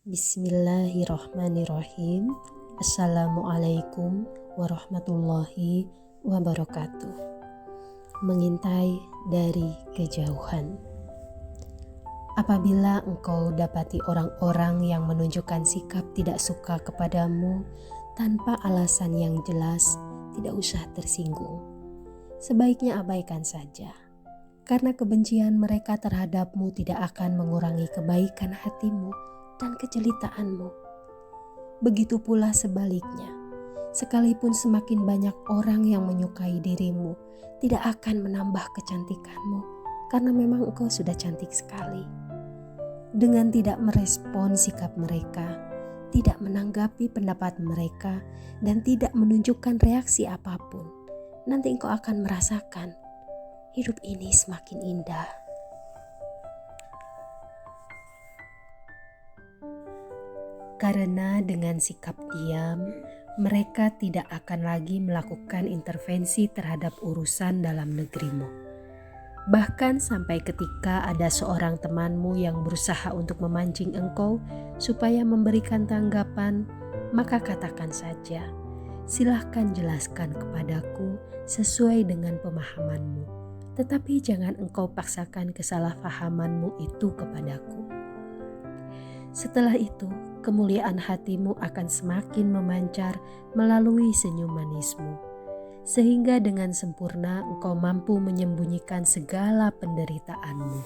Bismillahirrahmanirrahim. Assalamualaikum warahmatullahi wabarakatuh. Mengintai dari kejauhan. Apabila engkau dapati orang-orang yang menunjukkan sikap tidak suka kepadamu tanpa alasan yang jelas, tidak usah tersinggung. Sebaiknya abaikan saja, karena kebencian mereka terhadapmu tidak akan mengurangi kebaikan hatimu dan kejelitaanmu. Begitu pula sebaliknya, sekalipun semakin banyak orang yang menyukai dirimu, tidak akan menambah kecantikanmu, karena memang engkau sudah cantik sekali. Dengan tidak merespon sikap mereka, tidak menanggapi pendapat mereka, dan tidak menunjukkan reaksi apapun, nanti engkau akan merasakan hidup ini semakin indah. Karena dengan sikap diam, mereka tidak akan lagi melakukan intervensi terhadap urusan dalam negerimu. Bahkan sampai ketika ada seorang temanmu yang berusaha untuk memancing engkau supaya memberikan tanggapan, maka katakan saja, silahkan jelaskan kepadaku sesuai dengan pemahamanmu, tetapi jangan engkau paksakan kesalahpahamanmu itu kepadaku. Setelah itu, kemuliaan hatimu akan semakin memancar melalui senyum manismu, sehingga dengan sempurna engkau mampu menyembunyikan segala penderitaanmu,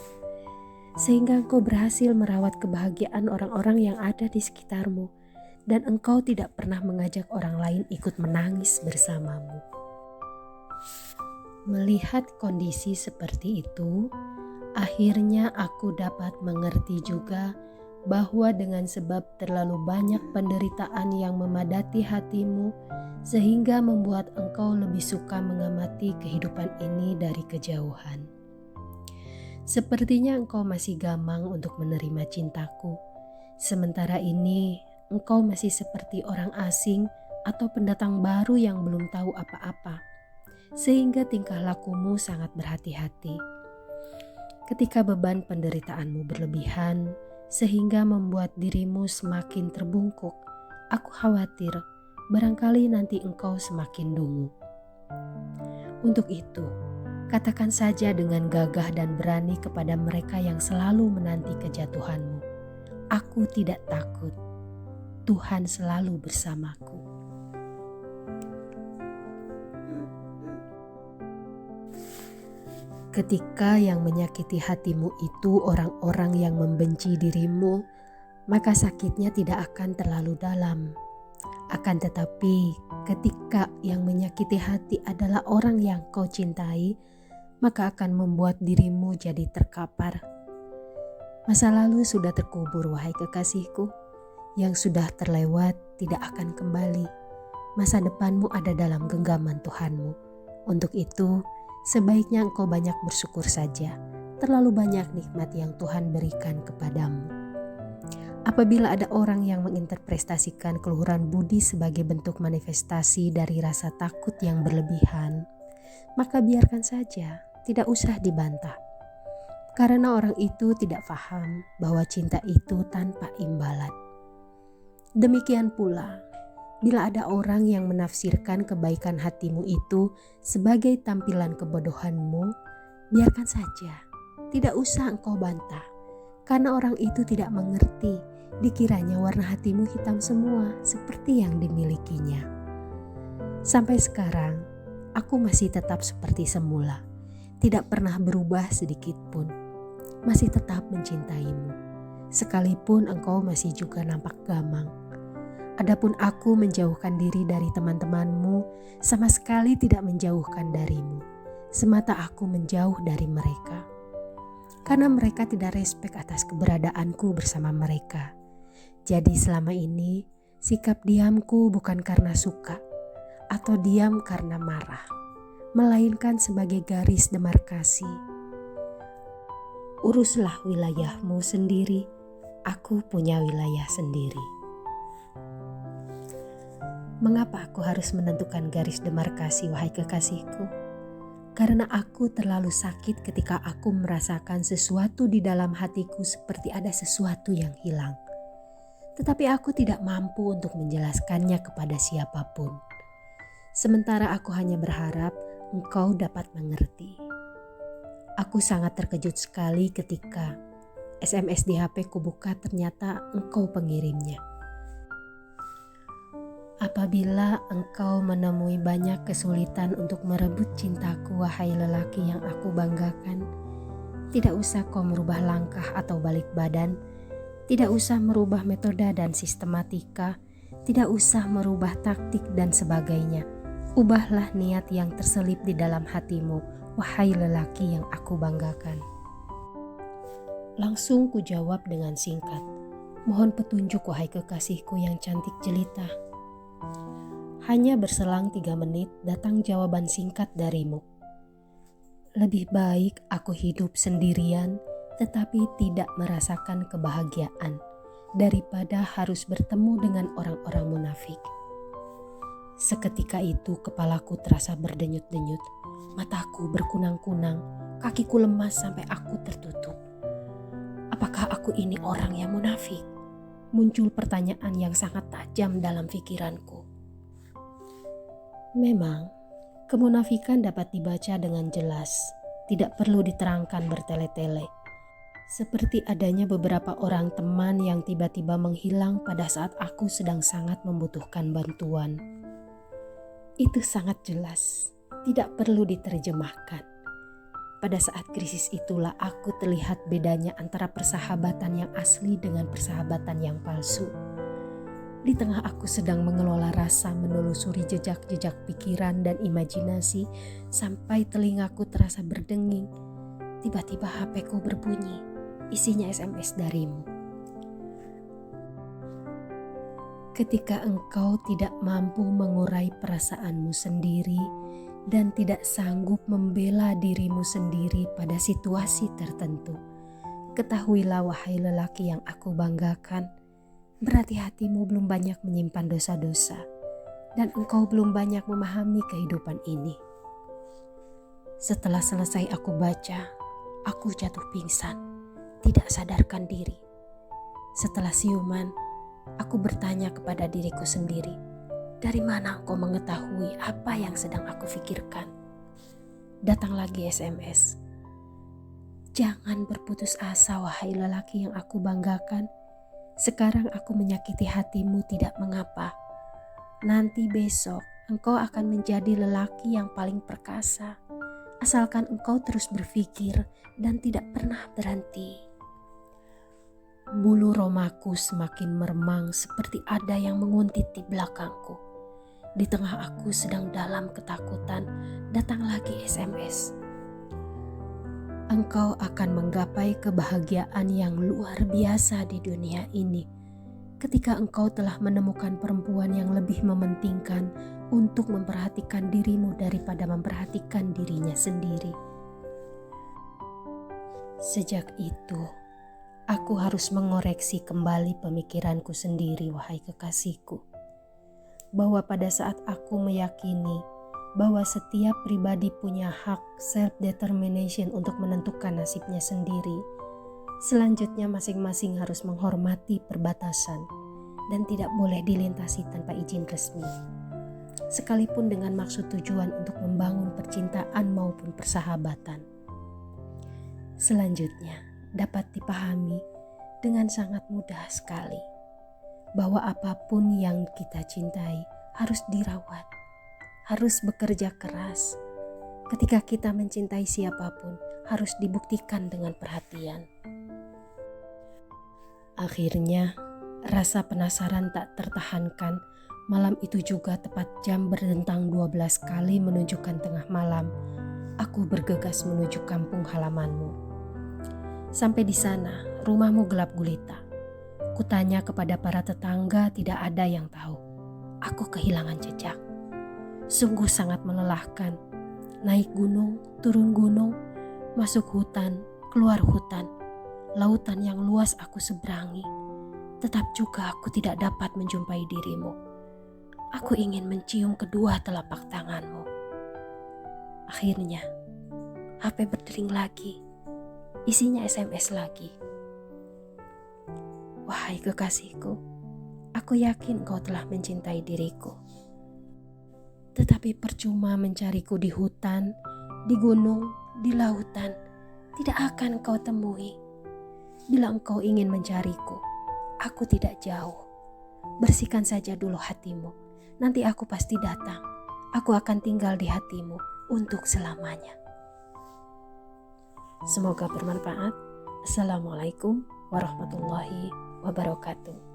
sehingga engkau berhasil merawat kebahagiaan orang-orang yang ada di sekitarmu, dan engkau tidak pernah mengajak orang lain ikut menangis bersamamu. Melihat kondisi seperti itu, akhirnya aku dapat mengerti juga bahwa dengan sebab terlalu banyak penderitaan yang memadati hatimu, sehingga membuat engkau lebih suka mengamati kehidupan ini dari kejauhan. Sepertinya engkau masih gamang untuk menerima cintaku, sementara ini engkau masih seperti orang asing atau pendatang baru yang belum tahu apa-apa, sehingga tingkah lakumu sangat berhati-hati. Ketika beban penderitaanmu berlebihan, sehingga membuat dirimu semakin terbungkuk, aku khawatir barangkali nanti engkau semakin dungu. Untuk itu, katakan saja dengan gagah dan berani kepada mereka yang selalu menanti kejatuhanmu, aku tidak takut, Tuhan selalu bersamaku. Ketika yang menyakiti hatimu itu orang-orang yang membenci dirimu, maka sakitnya tidak akan terlalu dalam. Akan tetapi, ketika yang menyakiti hati adalah orang yang kau cintai, maka akan membuat dirimu jadi terkapar. Masa lalu sudah terkubur, wahai kekasihku. Yang sudah terlewat tidak akan kembali. Masa depanmu ada dalam genggaman Tuhanmu. Untuk itu, sebaiknya engkau banyak bersyukur saja. Terlalu banyak nikmat yang Tuhan berikan kepadamu. Apabila ada orang yang menginterpretasikan keluhuran budi sebagai bentuk manifestasi dari rasa takut yang berlebihan, maka biarkan saja, tidak usah dibantah. Karena orang itu tidak paham bahwa cinta itu tanpa imbalan. Demikian pula, bila ada orang yang menafsirkan kebaikan hatimu itu sebagai tampilan kebodohanmu, biarkan saja, tidak usah engkau bantah, karena orang itu tidak mengerti dikiranya warna hatimu hitam semua seperti yang dimilikinya. Sampai sekarang, aku masih tetap seperti semula, tidak pernah berubah sedikit pun, masih tetap mencintaimu, sekalipun engkau masih juga nampak gamang. Adapun aku menjauhkan diri dari teman-temanmu, sama sekali tidak menjauhkan darimu. Semata aku menjauh dari mereka. Karena mereka tidak respek atas keberadaanku bersama mereka. Jadi selama ini, sikap diamku bukan karena suka atau diam karena marah, melainkan sebagai garis demarkasi. Uruslah wilayahmu sendiri, aku punya wilayah sendiri. Mengapa aku harus menentukan garis demarkasi, wahai kekasihku? Karena aku terlalu sakit ketika aku merasakan sesuatu di dalam hatiku seperti ada sesuatu yang hilang. tetapi aku tidak mampu untuk menjelaskannya kepada siapapun. Sementara aku hanya berharap engkau dapat mengerti. Aku sangat terkejut sekali ketika SMS di HP ku buka, ternyata engkau pengirimnya. Apabila engkau menemui banyak kesulitan untuk merebut cintaku, wahai lelaki yang aku banggakan, tidak usah kau merubah langkah atau balik badan, tidak usah merubah metode dan sistematika, tidak usah merubah taktik dan sebagainya. Ubahlah niat yang terselip di dalam hatimu, wahai lelaki yang aku banggakan. Langsung ku jawab dengan singkat, mohon petunjuk wahai kekasihku yang cantik jelita. Hanya berselang 3 menit datang jawaban singkat darimu. Lebih baik aku hidup sendirian tetapi tidak merasakan kebahagiaan daripada harus bertemu dengan orang-orang munafik. Seketika itu kepalaku terasa berdenyut-denyut, mataku berkunang-kunang, kakiku lemas sampai aku tertutup. Apakah aku ini orang yang munafik? Muncul pertanyaan yang sangat tajam dalam pikiranku. Memang, kemunafikan dapat dibaca dengan jelas, tidak perlu diterangkan bertele-tele. Seperti adanya beberapa orang teman yang tiba-tiba menghilang pada saat aku sedang sangat membutuhkan bantuan. Itu sangat jelas, tidak perlu diterjemahkan. Pada saat krisis itulah aku terlihat bedanya antara persahabatan yang asli dengan persahabatan yang palsu. Di tengah aku sedang mengelola rasa, menelusuri jejak-jejak pikiran dan imajinasi sampai telingaku terasa berdenging. Tiba-tiba HP-ku berbunyi, isinya SMS darimu. Ketika engkau tidak mampu mengurai perasaanmu sendiri dan tidak sanggup membela dirimu sendiri pada situasi tertentu, ketahuilah wahai lelaki yang aku banggakan, berarti hatimu belum banyak menyimpan dosa-dosa dan engkau belum banyak memahami kehidupan ini. Setelah selesai aku baca, aku jatuh pingsan, tidak sadarkan diri. Setelah siuman, aku bertanya kepada diriku sendiri, dari mana engkau mengetahui apa yang sedang aku pikirkan? Datang lagi SMS. Jangan berputus asa wahai lelaki yang aku banggakan. Sekarang aku menyakiti hatimu tidak mengapa. Nanti besok engkau akan menjadi lelaki yang paling perkasa. Asalkan engkau terus berpikir dan tidak pernah berhenti. Bulu romaku semakin meremang seperti ada yang menguntit di belakangku. Di tengah aku sedang dalam ketakutan, datang lagi SMS. Engkau akan menggapai kebahagiaan yang luar biasa di dunia ini ketika engkau telah menemukan perempuan yang lebih mementingkan untuk memperhatikan dirimu daripada memperhatikan dirinya sendiri. Sejak itu, aku harus mengoreksi kembali pemikiranku sendiri, wahai kekasihku, bahwa pada saat aku meyakini bahwa setiap pribadi punya hak self-determination untuk menentukan nasibnya sendiri, selanjutnya masing-masing harus menghormati perbatasan dan tidak boleh dilintasi tanpa izin resmi, sekalipun dengan maksud tujuan untuk membangun percintaan maupun persahabatan. Selanjutnya dapat dipahami dengan sangat mudah sekali bahwa apapun yang kita cintai harus dirawat, harus bekerja keras. Ketika kita mencintai siapapun, harus dibuktikan dengan perhatian. Akhirnya, rasa penasaran tak tertahankan. Malam itu juga tepat jam berdentang 12 kali menunjukkan tengah malam. Aku bergegas menuju kampung halamanmu. Sampai di sana, rumahmu gelap gulita. Kutanya kepada para tetangga, tidak ada yang tahu. Aku kehilangan jejak. Sungguh sangat melelahkan. Naik gunung, turun gunung, masuk hutan, keluar hutan. Lautan yang luas aku seberangi. Tetap juga aku tidak dapat menjumpai dirimu. Aku ingin mencium kedua telapak tanganmu. Akhirnya, HP berdering lagi. Isinya SMS lagi. Wahai kekasihku, Aku yakin kau telah mencintai diriku. Tetapi percuma mencariku di hutan, di gunung, di lautan. Tidak akan kau temui. Bila engkau ingin mencariku, aku tidak jauh. Bersihkan saja dulu hatimu. Nanti aku pasti datang. Aku akan tinggal di hatimu untuk selamanya. Semoga bermanfaat. Assalamualaikum warahmatullahi wabarakatuh.